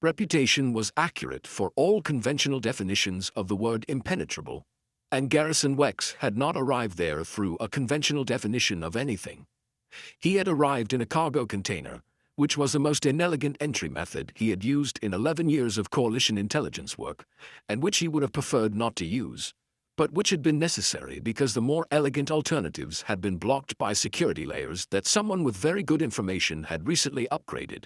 Reputation was accurate for all conventional definitions of the word impenetrable, and Garrison Wex had not arrived there through a conventional definition of anything. He had arrived in a cargo container, which was the most inelegant entry method he had used in 11 years of coalition intelligence work, and which he would have preferred not to use, but which had been necessary because the more elegant alternatives had been blocked by security layers that someone with very good information had recently upgraded.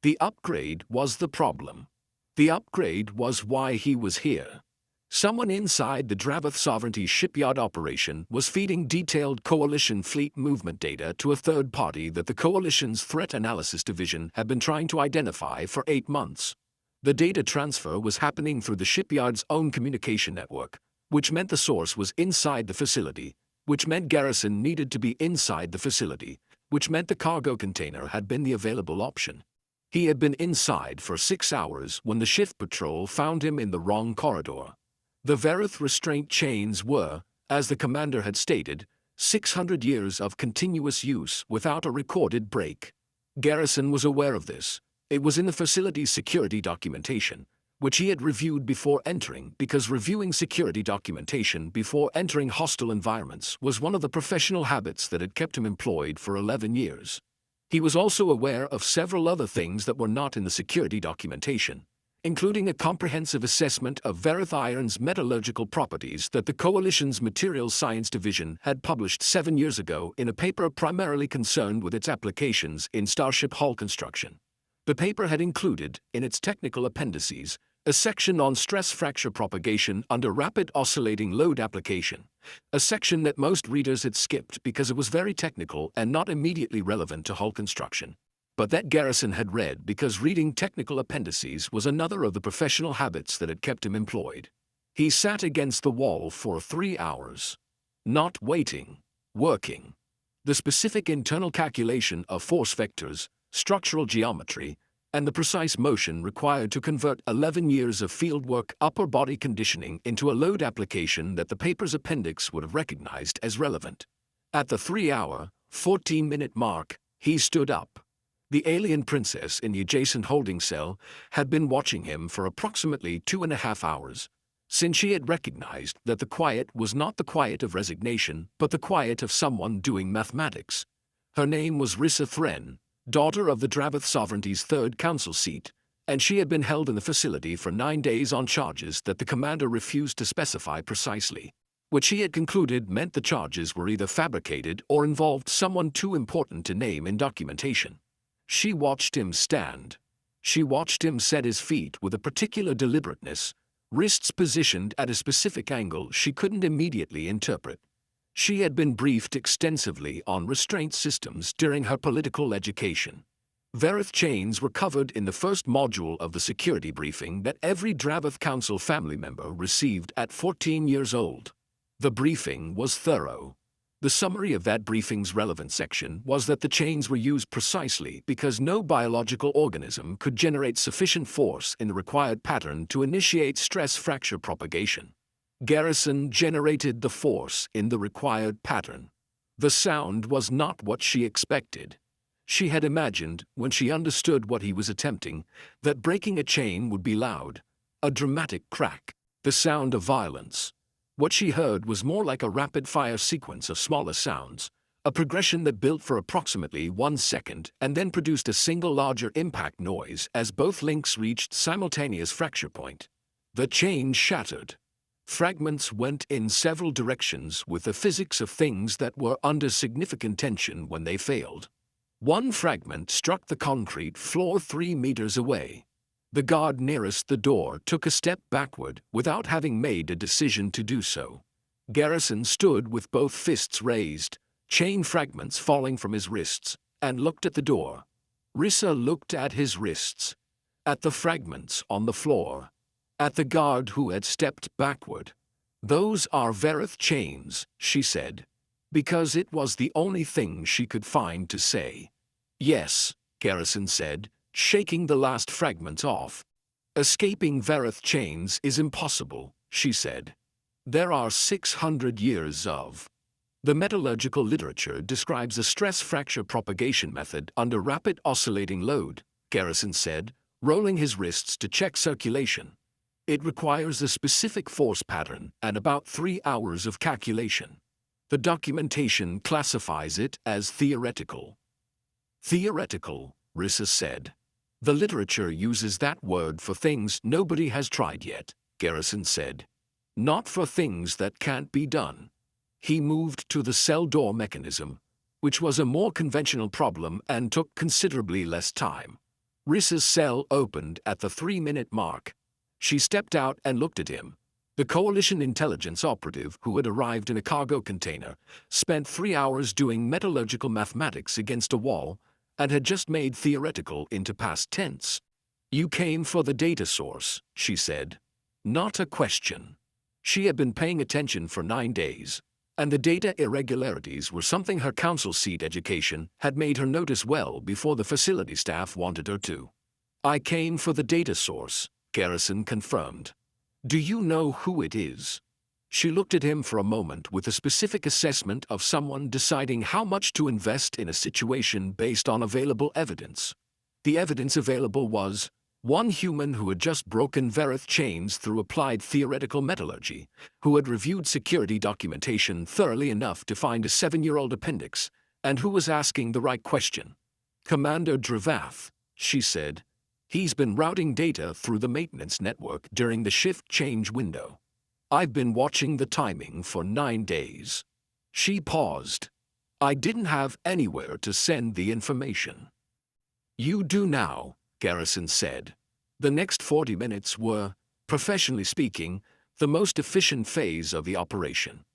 The upgrade was the problem. The upgrade was why he was here. Someone inside the Dravath Sovereignty's shipyard operation was feeding detailed Coalition fleet movement data to a third party that the Coalition's Threat Analysis Division had been trying to identify for 8 months. The data transfer was happening through the shipyard's own communication network, which meant the source was inside the facility, which meant Garrison needed to be inside the facility, which meant the cargo container had been the available option. He had been inside for 6 hours when the shift patrol found him in the wrong corridor. The Verith restraint chains were, as the commander had stated, 600 years of continuous use without a recorded break. Garrison was aware of this. It was in the facility's security documentation, which he had reviewed before entering because reviewing security documentation before entering hostile environments was one of the professional habits that had kept him employed for 11 years. He was also aware of several other things that were not in the security documentation, including a comprehensive assessment of Verith iron's metallurgical properties that the Coalition's Materials Science Division had published 7 years ago in a paper primarily concerned with its applications in starship hull construction. The paper had included, in its technical appendices, a section on stress fracture propagation under rapid oscillating load application, a section that most readers had skipped because it was very technical and not immediately relevant to hull construction, but that Garrison had read because reading technical appendices was another of the professional habits that had kept him employed. He sat against the wall for 3 hours. Not waiting, working. The specific internal calculation of force vectors, structural geometry, and the precise motion required to convert 11 years of fieldwork upper body conditioning into a load application that the paper's appendix would have recognized as relevant. At the 3-hour, 14-minute mark, he stood up. The alien princess in the adjacent holding cell had been watching him for approximately 2.5 hours, since she had recognized that the quiet was not the quiet of resignation but the quiet of someone doing mathematics. Her name was Rissa Thren, daughter of the Dravath Sovereignty's third council seat, and she had been held in the facility for 9 days on charges that the commander refused to specify precisely, which he had concluded meant the charges were either fabricated or involved someone too important to name in documentation. She watched him stand. She watched him set his feet with a particular deliberateness, wrists positioned at a specific angle she couldn't immediately interpret. She had been briefed extensively on restraint systems during her political education. Verith chains were covered in the first module of the security briefing that every Dravath Council family member received at 14 years old. The briefing was thorough. The summary of that briefing's relevant section was that the chains were used precisely because no biological organism could generate sufficient force in the required pattern to initiate stress fracture propagation. Garrison generated the force in the required pattern. The sound was not what she expected. She had imagined, when she understood what he was attempting, that breaking a chain would be loud, a dramatic crack, the sound of violence. What she heard was more like a rapid-fire sequence of smaller sounds, a progression that built for approximately 1 second and then produced a single larger impact noise as both links reached simultaneous fracture point. The chain shattered. Fragments went in several directions with the physics of things that were under significant tension when they failed. One fragment struck the concrete floor 3 meters away. The guard nearest the door took a step backward without having made a decision to do so. Garrison stood with both fists raised, chain fragments falling from his wrists, and looked at the door. Rissa looked at his wrists, at the fragments on the floor, at the guard who had stepped backward. "Those are Verith chains," she said, because it was the only thing she could find to say. "Yes," Garrison said, shaking the last fragments off. "Escaping Verith chains is impossible," she said. "There are 600 years of." The metallurgical literature describes a stress fracture propagation method under rapid oscillating load, Garrison said, rolling his wrists to check circulation. It requires a specific force pattern and about 3 hours of calculation. The documentation classifies it as theoretical. Theoretical, Rissa said. The literature uses that word for things nobody has tried yet, Garrison said. Not for things that can't be done. He moved to the cell door mechanism, which was a more conventional problem and took considerably less time. Rissa's cell opened at the 3-minute mark. She stepped out and looked at him. The Coalition intelligence operative who had arrived in a cargo container spent 3 hours doing metallurgical mathematics against a wall and had just made theoretical into past tense. You came for the data source, she said. Not a question. She had been paying attention for 9 days, and the data irregularities were something her council seat education had made her notice well before the facility staff wanted her to. I came for the data source, Garrison confirmed. Do you know who it is? She looked at him for a moment with a specific assessment of someone deciding how much to invest in a situation based on available evidence. The evidence available was one human who had just broken Verith chains through applied theoretical metallurgy, who had reviewed security documentation thoroughly enough to find a 7-year-old appendix, and who was asking the right question. Commander Dravath, she said. He's been routing data through the maintenance network during the shift change window. I've been watching the timing for 9 days. She paused. I didn't have anywhere to send the information. You do now, Garrison said. The next 40 minutes were, professionally speaking, the most efficient phase of the operation.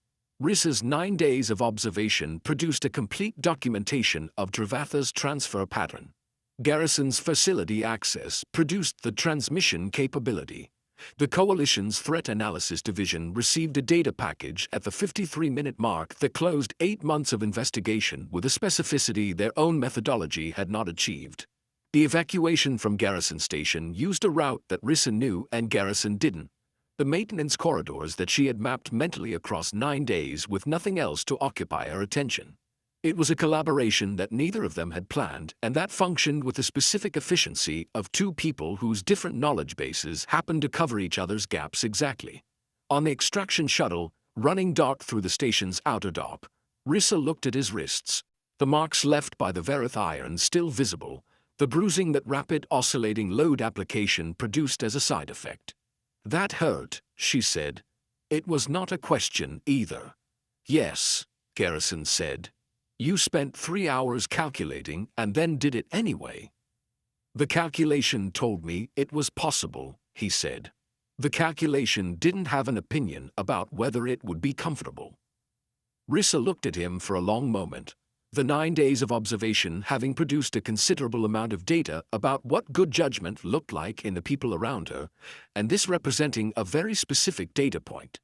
Rissa's 9 days of observation produced a complete documentation of Dravath's transfer pattern. Garrison's facility access produced the transmission capability. The Coalition's Threat Analysis Division received a data package at the 53-minute mark that closed 8 months of investigation with a specificity their own methodology had not achieved. The evacuation from Garrison Station used a route that Rissa knew and Garrison didn't. The maintenance corridors that she had mapped mentally across 9 days with nothing else to occupy her attention. It was a collaboration that neither of them had planned and that functioned with the specific efficiency of two people whose different knowledge bases happened to cover each other's gaps exactly. On the extraction shuttle, running dark through the station's outer dock, Rissa looked at his wrists, the marks left by the Verith iron still visible, the bruising that rapid oscillating load application produced as a side effect. That hurt, she said. It was not a question either. Yes, Garrison said. You spent 3 hours calculating and then did it anyway. The calculation told me it was possible, he said. The calculation didn't have an opinion about whether it would be comfortable. Rissa looked at him for a long moment, the 9 days of observation having produced a considerable amount of data about what good judgment looked like in the people around her, and this representing a very specific data point.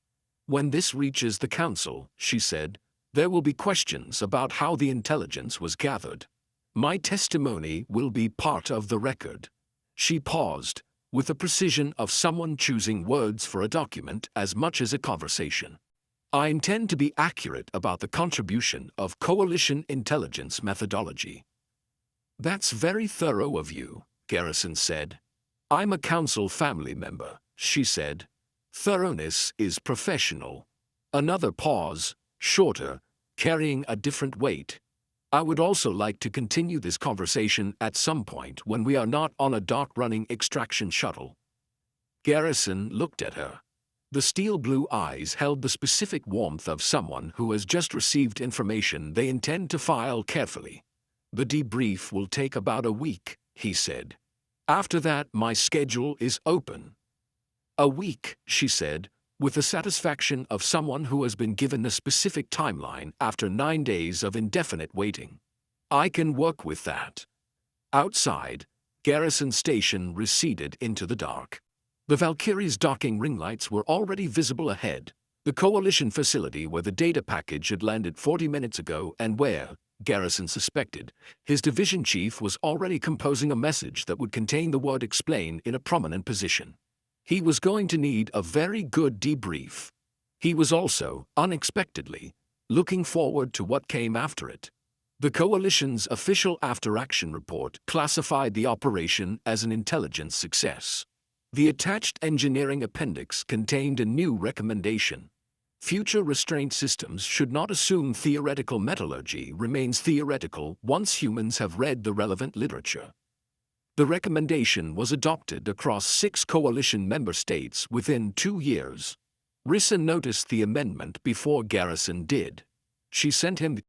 When this reaches the council, she said, there will be questions about how the intelligence was gathered. My testimony will be part of the record. She paused, with the precision of someone choosing words for a document as much as a conversation. I intend to be accurate about the contribution of Coalition intelligence methodology. That's very thorough of you, Garrison said. I'm a council family member, she said. Thoroughness is professional. Another pause, shorter, carrying a different weight. I would also like to continue this conversation at some point when we are not on a dark-running extraction shuttle. Garrison looked at her. The steel-blue eyes held the specific warmth of someone who has just received information they intend to file carefully. The debrief will take about a week, he said. After that, my schedule is open. A week, she said, with the satisfaction of someone who has been given a specific timeline after 9 days of indefinite waiting. I can work with that. Outside, Garrison Station receded into the dark. The Valkyrie's docking ring lights were already visible ahead, the Coalition facility where the data package had landed 40 minutes ago and where, Garrison suspected, his division chief was already composing a message that would contain the word explain in a prominent position. He was going to need a very good debrief. He was also, unexpectedly, looking forward to what came after it. The coalition's official after-action report classified the operation as an intelligence success. The attached engineering appendix contained a new recommendation. Future restraint systems should not assume theoretical metallurgy remains theoretical once humans have read the relevant literature. The recommendation was adopted across 6 coalition member states within 2 years. Rissa noticed the amendment before Garrison did. She sent him